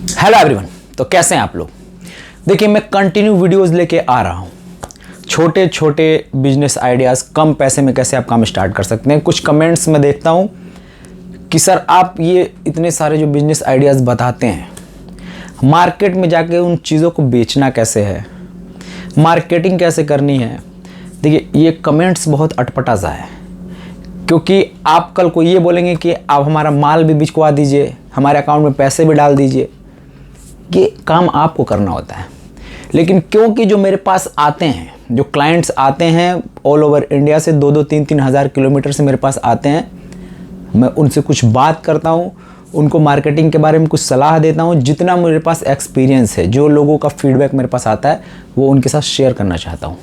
Hello everyone. तो कैसे हैं आप लोग। देखिए, मैं कंटिन्यू वीडियोस लेके आ रहा हूँ। छोटे छोटे बिजनेस आइडियाज़, कम पैसे में कैसे आप काम स्टार्ट कर सकते हैं। कुछ कमेंट्स में देखता हूँ कि सर आप ये इतने सारे जो बिजनेस आइडियाज़ बताते हैं, मार्केट में जाके उन चीज़ों को बेचना कैसे है, मार्केटिंग कैसे करनी है। देखिए, ये कमेंट्स बहुत अटपटा सा है, क्योंकि आप कल को ये बोलेंगे कि आप हमारा माल भी बिचवा दीजिए, हमारे अकाउंट में पैसे भी डाल दीजिए। ये काम आपको करना होता है। लेकिन क्योंकि जो मेरे पास आते हैं, जो क्लाइंट्स आते हैं ऑल ओवर इंडिया से, 2-2, 3-3 हज़ार किलोमीटर से मेरे पास आते हैं, मैं उनसे कुछ बात करता हूँ, उनको मार्केटिंग के बारे में कुछ सलाह देता हूँ। जितना मेरे पास एक्सपीरियंस है, जो लोगों का फीडबैक मेरे पास आता है, वो उनके साथ शेयर करना चाहता हूँ।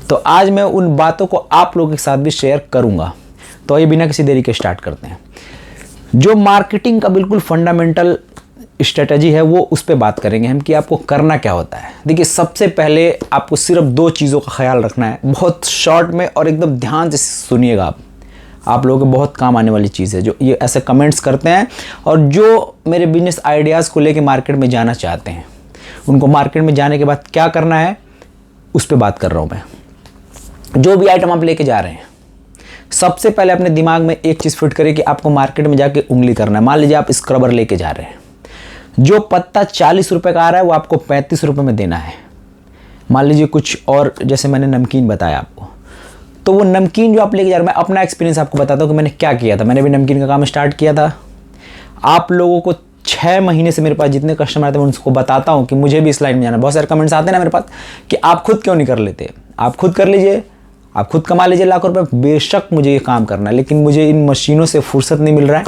तो आज मैं उन बातों को आप लोगों के साथ भी शेयर करूँगा। तो ये बिना किसी देरी के स्टार्ट करते हैं। जो मार्केटिंग का बिल्कुल फंडामेंटल स्ट्रेटजी है, वो उस पर बात करेंगे हम कि आपको करना क्या होता है। देखिए, सबसे पहले आपको सिर्फ 2 चीज़ों का ख्याल रखना है, बहुत शॉर्ट में और एकदम ध्यान से सुनिएगा। आप लोगों को बहुत काम आने वाली चीज़ है। जो ये ऐसे कमेंट्स करते हैं और जो मेरे बिजनेस आइडियाज़ को लेके मार्केट में जाना चाहते हैं, उनको मार्केट में जाने के बाद क्या करना है, उस पर बात कर रहा हूँ मैं। जो भी आइटम आप लेके जा रहे हैं, सबसे पहले अपने दिमाग में एक चीज़ फिट करें कि आपको मार्केट में जाके उंगली करना है। मान लीजिए आप स्क्रबर लेके जा रहे हैं, जो पत्ता 40 रुपये का आ रहा है वो आपको 35 रुपये में देना है। मान लीजिए कुछ और, जैसे मैंने नमकीन बताया आपको, तो वो नमकीन जो आप लेके जा रहे हैं, मैं अपना एक्सपीरियंस आपको बताता हूँ कि मैंने क्या किया था। मैंने भी नमकीन का काम स्टार्ट किया था। आप लोगों को 6 महीने से मेरे पास जितने कस्टमर आते हैं, मैं उनको बताता हूँ कि मुझे भी इस लाइन में जाना है। बहुत सारे कमेंट्स आते हैं ना मेरे पास कि आप खुद क्यों नहीं कर लेते, आप खुद कर लीजिए, आप खुद कमा लीजिए लाख रुपए। बेशक मुझे ये काम करना है, लेकिन मुझे इन मशीनों से फुर्सत नहीं मिल रहा है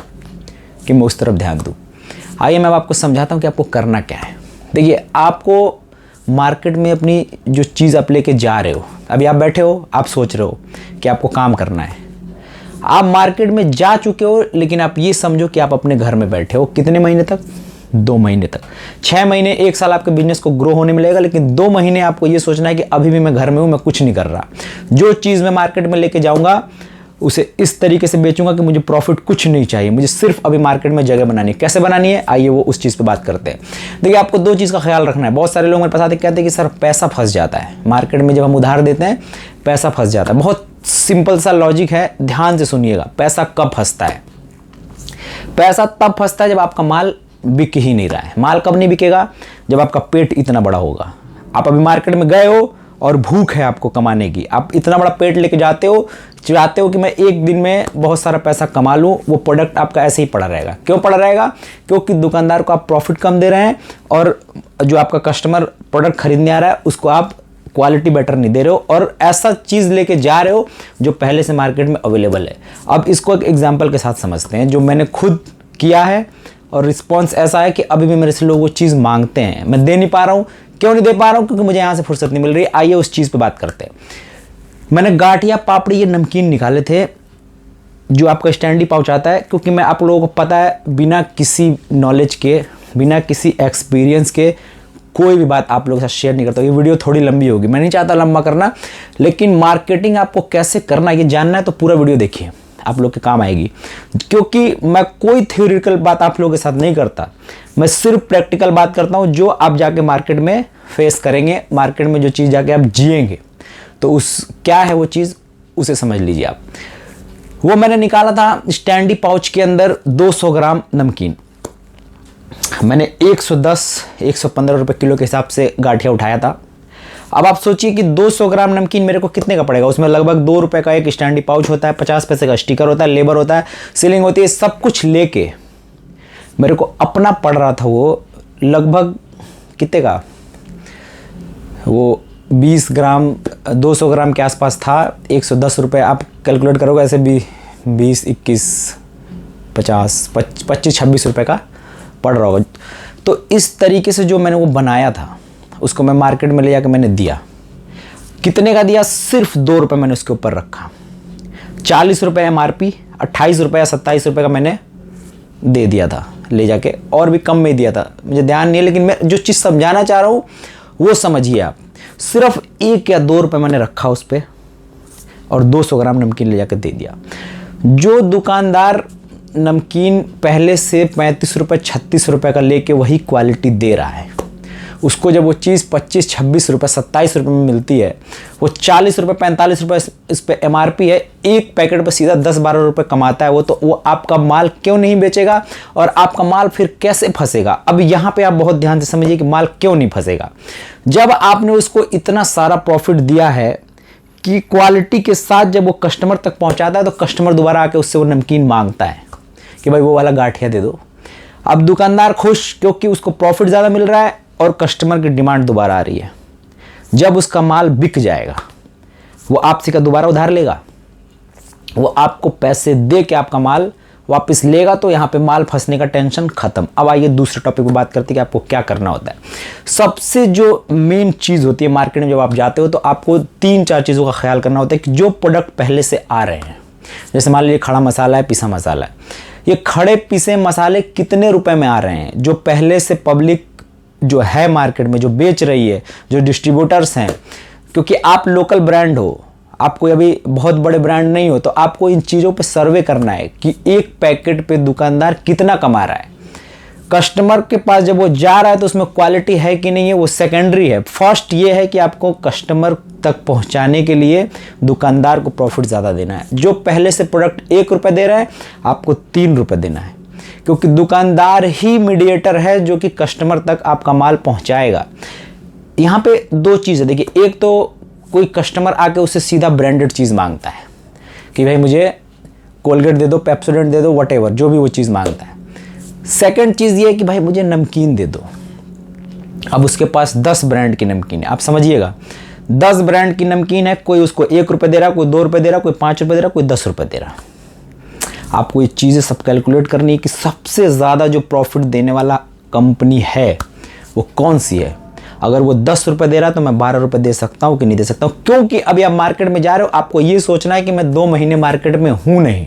कि मैं उस तरफ ध्यान दूँ। आइए मैं आपको समझाता हूँ कि आपको करना क्या है। देखिए, आपको मार्केट में अपनी जो चीज़ आप लेके जा रहे हो, अभी आप बैठे हो, आप सोच रहे हो कि आपको काम करना है। आप मार्केट में जा चुके हो, लेकिन आप ये समझो कि आप अपने घर में बैठे हो। कितने महीने तक? 2 महीने तक। 6 महीने, 1 साल आपके बिजनेस को ग्रो होने मिलेगा, लेकिन 2 महीने आपको ये सोचना है कि अभी भी मैं घर में हूँ, मैं कुछ नहीं कर रहा। जो चीज़ मैं मार्केट में लेके जाऊँगा, उसे इस तरीके से बेचूंगा कि मुझे प्रॉफिट कुछ नहीं चाहिए, मुझे सिर्फ अभी मार्केट में जगह बनानी है। कैसे बनानी है, आइए वो उस चीज़ पे बात करते हैं। देखिए, आपको 2 चीज़ का ख्याल रखना है। बहुत सारे लोग मेरे पास आते कहते हैं कि सर पैसा फंस जाता है मार्केट में, जब हम उधार देते हैं पैसा फंस जाता है। बहुत सिंपल सा लॉजिक है, ध्यान से सुनिएगा। पैसा कब फंसता है? पैसा तब फंसता है जब आपका माल बिक ही नहीं रहा है। माल कब नहीं बिकेगा? जब आपका पेट इतना बड़ा होगा। आप अभी मार्केट में गए हो और भूख है आपको कमाने की, आप इतना बड़ा पेट लेके जाते हो, चाहते हो कि मैं एक दिन में बहुत सारा पैसा कमा लूँ। वो प्रोडक्ट आपका ऐसे ही पड़ा रहेगा। क्यों पड़ा रहेगा? क्योंकि दुकानदार को आप प्रॉफिट कम दे रहे हैं, और जो आपका कस्टमर प्रोडक्ट खरीदने आ रहा है उसको आप क्वालिटी बेटर नहीं दे रहे हो, और ऐसा चीज़ लेके जा रहे हो जो पहले से मार्केट में अवेलेबल है। अब इसको एक एग्जाम्पल के साथ समझते हैं, जो मैंने खुद किया है, और रिस्पॉन्स ऐसा है कि अभी भी मेरे से लोग वो चीज़ मांगते हैं। मैं दे नहीं पा रहा हूँ। क्यों नहीं दे पा रहा हूँ? क्योंकि मुझे यहाँ से फुर्सत नहीं मिल रही। आइए उस चीज़ पे बात करते हैं। मैंने गाठिया, पापड़ी, ये नमकीन निकाले थे, जो आपका स्टैंडी पाउच आता है। क्योंकि मैं, आप लोगों को पता है, बिना किसी नॉलेज के, बिना किसी एक्सपीरियंस के कोई भी बात आप लोगों के साथ शेयर नहीं करता। ये वीडियो थोड़ी लंबी होगी, मैं नहीं चाहता लंबा करना, लेकिन मार्केटिंग आपको कैसे करना ये जानना है तो पूरा वीडियो देखिए, आप लोग के काम आएगी। क्योंकि मैं कोई थ्योरिटिकल बात आप लोगों के साथ नहीं करता, मैं सिर्फ प्रैक्टिकल बात करता हूँ, जो आप जाके मार्केट में फेस करेंगे, मार्केट में जो चीज़ जाके आप जिएंगे, तो उस क्या है वो चीज़, उसे समझ लीजिए आप। वो मैंने निकाला था स्टैंडी पाउच के अंदर 200 ग्राम नमकीन। मैंने 110-115 रुपये किलो के हिसाब से गाठिया उठाया था। अब आप सोचिए कि 200 ग्राम नमकीन मेरे को कितने का पड़ेगा। उसमें लगभग 2 रुपये का एक स्टैंडी पाउच होता है, 50 पैसे का स्टिकर होता है, लेबर होता है, सीलिंग होती है। सब कुछ लेके मेरे को अपना पड़ रहा था वो लगभग कितने का, वो 20 ग्राम, 200 ग्राम के आसपास था। 110 रुपये आप कैलकुलेट करोगे ऐसे भी, 20, 21, 50, 25, 26 रुपये का पड़ रहा होगा। तो इस तरीके से जो मैंने वो बनाया था, उसको मैं मार्केट में ले जाकर मैंने दिया। कितने का दिया? सिर्फ 2 रुपये मैंने उसके ऊपर रखा। 40 रुपये MRP, 28 रुपये या 27 रुपये का मैंने दे दिया था ले जाके, और भी कम में दिया था, मुझे ध्यान नहीं है, लेकिन मैं जो चीज़ समझाना चाह रहा हूँ वो समझिए आप। सिर्फ 1 या 2 रुपये मैंने रखा उस पर, और 200 ग्राम नमकीन ले जाकर दे दिया। जो दुकानदार नमकीन पहले से 35 रुपये 36 रुपये का लेके वही क्वालिटी दे रहा है, उसको जब वो चीज़ 25-26 रुपये 27 रुपये में मिलती है, वो 40 रुपये 45 रुपये इस पर MRP है, एक पैकेट पर सीधा 10-12 रुपये कमाता है वो, तो वो आपका माल क्यों नहीं बेचेगा और आपका माल फिर कैसे फंसेगा। अब यहाँ पे आप बहुत ध्यान से समझिए कि माल क्यों नहीं फंसेगा। जब आपने उसको इतना सारा प्रॉफिट दिया है कि क्वालिटी के साथ जब वो कस्टमर तक पहुँचाता है तो कस्टमर दोबारा आके उससे वो नमकीन मांगता है कि भाई वो वाला गाठिया दे दो। अब दुकानदार खुश क्योंकि उसको प्रॉफिट ज़्यादा मिल रहा है और कस्टमर की डिमांड दोबारा आ रही है। जब उसका माल बिक जाएगा वो आपसे का दोबारा उधार लेगा, वो आपको पैसे दे के आपका माल वापस लेगा, तो यहाँ पे माल फंसने का टेंशन खत्म। अब आइए दूसरे टॉपिक पे बात करते हैं कि आपको क्या करना होता है। सबसे जो मेन चीज़ होती है मार्केट में जब आप जाते हो तो आपको 3-4 चीज़ों का ख्याल करना होता है कि जो प्रोडक्ट पहले से आ रहे हैं, जैसे मान लीजिए खड़ा मसाला है, पिसा मसाला है, ये खड़े पिसे मसाले कितने रुपए में आ रहे हैं, जो पहले से पब्लिक जो है मार्केट में जो बेच रही है, जो डिस्ट्रीब्यूटर्स हैं, क्योंकि आप लोकल ब्रांड हो, आप कोई अभी बहुत बड़े ब्रांड नहीं हो, तो आपको इन चीज़ों पे सर्वे करना है कि एक पैकेट पे दुकानदार कितना कमा रहा है। कस्टमर के पास जब वो जा रहा है तो उसमें क्वालिटी है कि नहीं है वो सेकेंडरी है। फर्स्ट ये है कि आपको कस्टमर तक पहुंचाने के लिए दुकानदार को प्रॉफिट ज़्यादा देना है। जो पहले से प्रोडक्ट 1 रुपये दे रहा है आपको 3 रुपये देना है, क्योंकि दुकानदार ही मीडिएटर है जो कि कस्टमर तक आपका माल पहुंचाएगा। यहाँ पे 2 चीज़ है, देखिए, एक तो कोई कस्टमर आके उससे सीधा ब्रांडेड चीज़ मांगता है कि भाई मुझे कोलगेट दे दो, पेप्सोडेंट दे दो, वटेवर जो भी वो चीज़ मांगता है। सेकंड चीज़ ये है कि भाई मुझे नमकीन दे दो। अब उसके पास 10 ब्रांड की नमकीन है, आप समझिएगा 10 ब्रांड की नमकीन है, कोई उसको 1 रुपये दे रहा, कोई 2 रुपये दे रहा, कोई 5 रुपये दे रहा, कोई 10 रुपये दे रहा। आपको ये चीज़ें सब कैलकुलेट करनी है कि सबसे ज़्यादा जो प्रॉफिट देने वाला कंपनी है वो कौन सी है। अगर वो 10 रुपये दे रहा है तो मैं 12 रुपये दे सकता हूँ कि नहीं दे सकता हूँ, क्योंकि अभी आप मार्केट में जा रहे हो, आपको ये सोचना है कि मैं 2 महीने मार्केट में हूँ नहीं,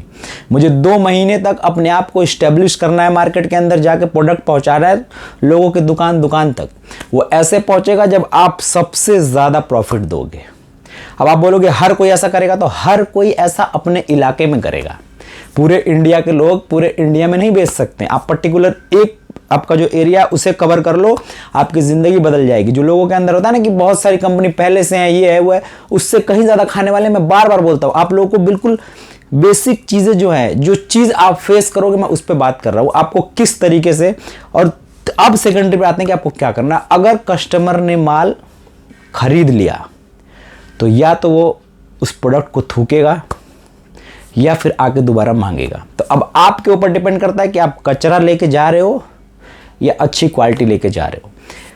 मुझे 2 महीने तक अपने आप को इस्टेब्लिश करना है, मार्केट के अंदर जाके प्रोडक्ट पहुँचा रहा है लोगों की दुकान तक। वो ऐसे पहुँचेगा जब आप सबसे ज़्यादा प्रॉफिट दोगे। अब आप बोलोगे हर कोई ऐसा करेगा, तो हर कोई ऐसा अपने इलाके में करेगा। पूरे इंडिया के लोग पूरे इंडिया में नहीं बेच सकते, आप पर्टिकुलर एक आपका जो एरिया उसे कवर कर लो, आपकी ज़िंदगी बदल जाएगी। जो लोगों के अंदर होता है ना कि बहुत सारी कंपनी पहले से है, ये है वो है, उससे कहीं ज़्यादा खाने वाले, मैं बार बार बोलता हूँ आप लोगों को बिल्कुल बेसिक चीज़ें जो है, जो चीज़ आप फेस करोगे मैं उस पर बात कर रहा हूँ, आपको किस तरीके से। और अब सेकेंडरी पे आते हैं कि आपको क्या करना। अगर कस्टमर ने माल खरीद लिया तो या तो वो उस प्रोडक्ट को थूकेगा या फिर आके दोबारा मांगेगा। तो अब आपके ऊपर डिपेंड करता है कि आप कचरा लेके जा रहे हो या अच्छी क्वालिटी लेके जा रहे हो।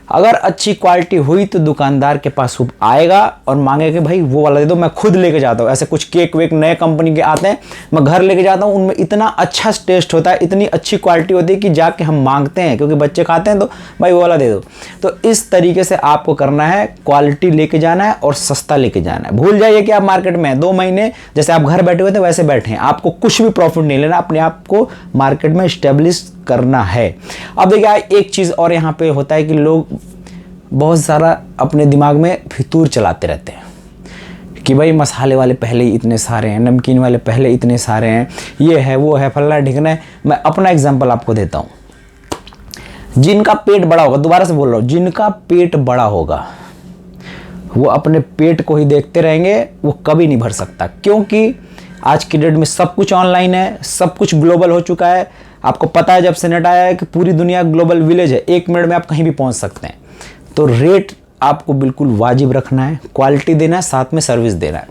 अगर अच्छी क्वालिटी हुई तो दुकानदार के पास वो आएगा और मांगेगा कि भाई वो वाला दे दो, मैं खुद लेके जाता हूँ। ऐसे कुछ केक वेक नए कंपनी के आते हैं, मैं घर लेके जाता हूँ, उनमें इतना अच्छा टेस्ट होता है, इतनी अच्छी क्वालिटी होती है कि जाके हम मांगते हैं, क्योंकि बच्चे खाते हैं तो भाई वो वाला दे दो। तो इस तरीके से आपको करना है, क्वालिटी लेके जाना है और सस्ता लेके जाना है। भूल जाइए कि आप मार्केट में 2 महीने जैसे आप घर बैठे हुए थे वैसे बैठे हैं, आपको कुछ भी प्रॉफिट नहीं लेना, अपने आप को मार्केट में इस्टेब्लिश करना है। अब देखिए एक चीज़ और यहाँ पे होता है कि लोग बहुत सारा अपने दिमाग में फितूर चलाते रहते हैं कि भाई मसाले वाले पहले ही इतने सारे हैं, नमकीन वाले पहले इतने सारे हैं, ये है वो है फल्ला ढिकना है। मैं अपना एग्जांपल आपको देता हूँ। जिनका पेट बड़ा होगा, दोबारा से बोल रहा हूँ, जिनका पेट बड़ा होगा वो अपने पेट को ही देखते रहेंगे, वो कभी नहीं भर सकता। क्योंकि आज की डेट में सब कुछ ऑनलाइन है, सब कुछ ग्लोबल हो चुका है। आपको पता है जब से नेट आया है कि पूरी दुनिया ग्लोबल विलेज है, 1 मिनट में आप कहीं भी पहुंच सकते हैं। तो रेट आपको बिल्कुल वाजिब रखना है, क्वालिटी देना है, साथ में सर्विस देना है।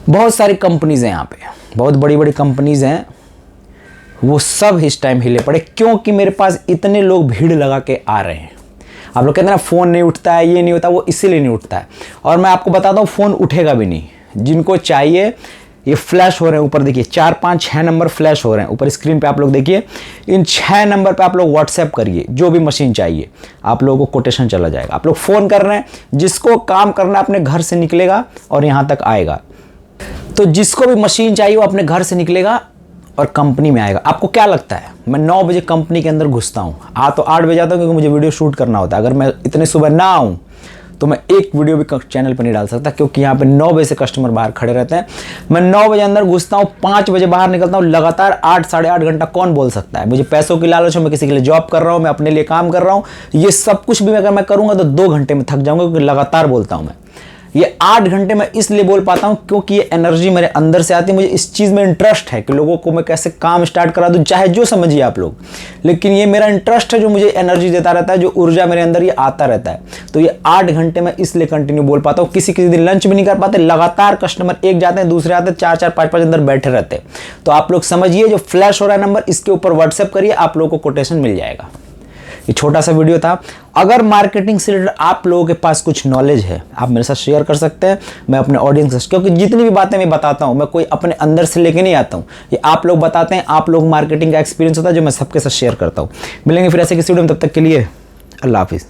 बहुत सारी कंपनीज़ हैं यहाँ पे, बहुत बड़ी बड़ी कंपनीज़ हैं, वो सब इस टाइम हिले पड़े क्योंकि मेरे पास इतने लोग भीड़ लगा के आ रहे हैं। आप लोग कहते हैं ना फ़ोन नहीं उठता है, ये नहीं होता, वो इसीलिए नहीं उठता है। और मैं आपको बताता हूँ फ़ोन उठेगा भी नहीं। जिनको चाहिए ये फ्लैश हो रहे हैं ऊपर, देखिए 4 5 6 नंबर फ्लैश हो रहे हैं ऊपर स्क्रीन पे, आप लोग देखिए। इन 6 नंबर पे आप लोग व्हाट्सएप करिए, जो भी मशीन चाहिए आप लोगों को कोटेशन चला जाएगा। आप लोग फ़ोन कर रहे हैं, जिसको काम करना अपने घर से निकलेगा और यहाँ तक आएगा। तो जिसको भी मशीन चाहिए वो अपने घर से निकलेगा और कंपनी में आएगा। आपको क्या लगता है मैं 9 बजे कंपनी के अंदर घुसता हूँ, तो 8 बजे आता हूँ क्योंकि मुझे वीडियो शूट करना होता है। अगर मैं इतने सुबह ना आऊँ तो मैं एक वीडियो भी चैनल पर नहीं डाल सकता, क्योंकि यहाँ पे 9 बजे से कस्टमर बाहर खड़े रहते हैं। मैं 9 बजे अंदर घुसता हूँ, 5 बजे बाहर निकलता हूँ। लगातार 8 साढ़े 8 घंटा कौन बोल सकता है? मुझे पैसों की लालच हो, मैं किसी के लिए जॉब कर रहा हूँ, मैं अपने लिए काम कर रहा हूँ, ये सब कुछ भी अगर मैं करूँगा तो 2 घंटे में थक जाऊँगा, क्योंकि लगातार बोलता हूँ मैं। ये 8 घंटे मैं इसलिए बोल पाता हूँ क्योंकि ये एनर्जी मेरे अंदर से आती है। मुझे इस चीज़ में इंटरेस्ट है कि लोगों को मैं कैसे काम स्टार्ट करा दूँ, चाहे जो समझिए आप लोग, लेकिन ये मेरा इंटरेस्ट है जो मुझे एनर्जी देता रहता है, जो ऊर्जा मेरे अंदर ये आता रहता है। तो ये 8 घंटे मैं इसलिए कंटिन्यू बोल पाता हूँ। किसी किसी दिन लंच भी नहीं कर पाते, लगातार कस्टमर एक जाते हैं, दूसरे आते हैं, 4-4 5-5 अंदर बैठे रहते हैं। तो आप लोग समझिए, जो फ्लैश हो रहा है नंबर, इसके ऊपर व्हाट्सएप करिए, आप लोगों को कोटेशन मिल जाएगा। ये छोटा सा वीडियो था। अगर मार्केटिंग से रिलेटेड आप लोगों के पास कुछ नॉलेज है, आप मेरे साथ शेयर कर सकते हैं, मैं अपने ऑडियंस से, क्योंकि जितनी भी बातें मैं बताता हूं, मैं कोई अपने अंदर से लेके नहीं आता हूं, ये आप लोग बताते हैं, आप लोग मार्केटिंग का एक्सपीरियंस होता है जो मैं सबके साथ शेयर करता हूं। मिलेंगे फिर ऐसे किसी वीडियो में, तब तक के लिए अल्लाह हाफिज़।